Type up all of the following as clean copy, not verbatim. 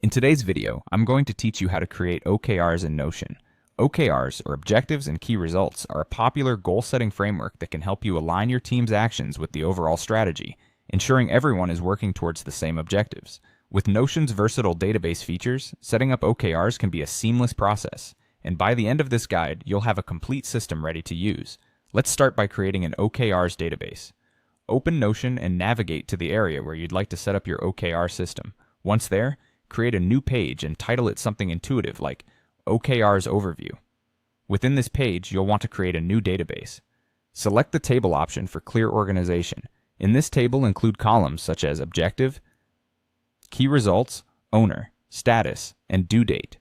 In today's video, I'm going to teach you how to create OKRs in Notion. OKRs, or Objectives and Key Results, are a popular goal-setting framework that can help you align your team's actions with the overall strategy, ensuring everyone is working towards the same objectives. With Notion's versatile database features, setting up OKRs can be a seamless process, and by the end of this guide, you'll have a complete system ready to use. Let's start by creating an OKRs database. Open Notion and navigate to the area where you'd like to set up your OKR system. Once there, create a new page and title it something intuitive like OKRs Overview. Within this page, you'll want to create a new database. Select the table option for clear organization. In this table, include columns such as Objective, Key Results, Owner, Status, and Due Date.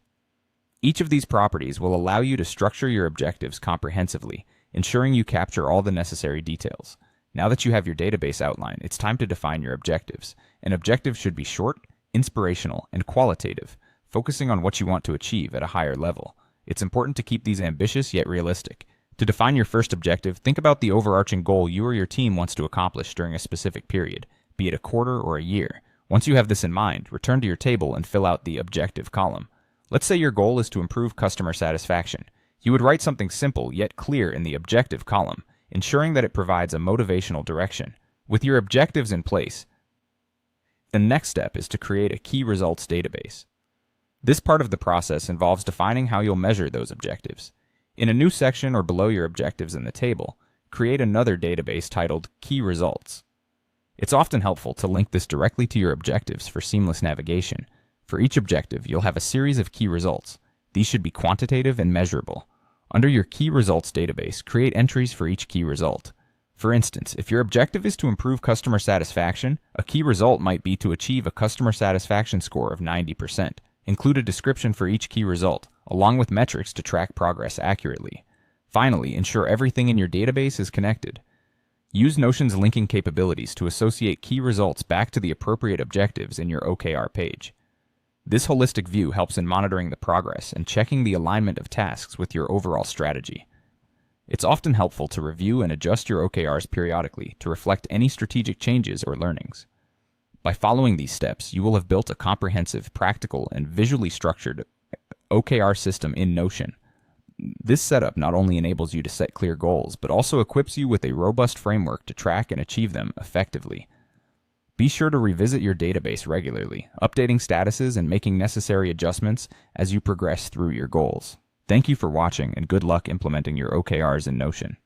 Each of these properties will allow you to structure your objectives comprehensively, ensuring you capture all the necessary details. Now that you have your database outline, it's time to define your objectives. An objective should be short, inspirational, and qualitative, focusing on what you want to achieve at a higher level. It's important to keep these ambitious yet realistic. To define your first objective, think about the overarching goal you or your team wants to accomplish during a specific period, be it a quarter or a year. Once you have this in mind, return to your table and fill out the objective column. Let's say your goal is to improve customer satisfaction. You would write something simple yet clear in the objective column, ensuring that it provides a motivational direction. With your objectives in place, the next step is to create a key results database. This part of the process involves defining how you'll measure those objectives. In a new section or below your objectives in the table, create another database titled Key Results. It's often helpful to link this directly to your objectives for seamless navigation. For each objective, you'll have a series of key results. These should be quantitative and measurable. Under your Key Results database, create entries for each key result. For instance, if your objective is to improve customer satisfaction, a key result might be to achieve a customer satisfaction score of 90%. Include a description for each key result, along with metrics to track progress accurately. Finally, ensure everything in your database is connected. Use Notion's linking capabilities to associate key results back to the appropriate objectives in your OKR page. This holistic view helps in monitoring the progress and checking the alignment of tasks with your overall strategy. It's often helpful to review and adjust your OKRs periodically to reflect any strategic changes or learnings. By following these steps, you will have built a comprehensive, practical, and visually structured OKR system in Notion. This setup not only enables you to set clear goals, but also equips you with a robust framework to track and achieve them effectively. Be sure to revisit your database regularly, updating statuses and making necessary adjustments as you progress through your goals. Thank you for watching, and good luck implementing your OKRs in Notion.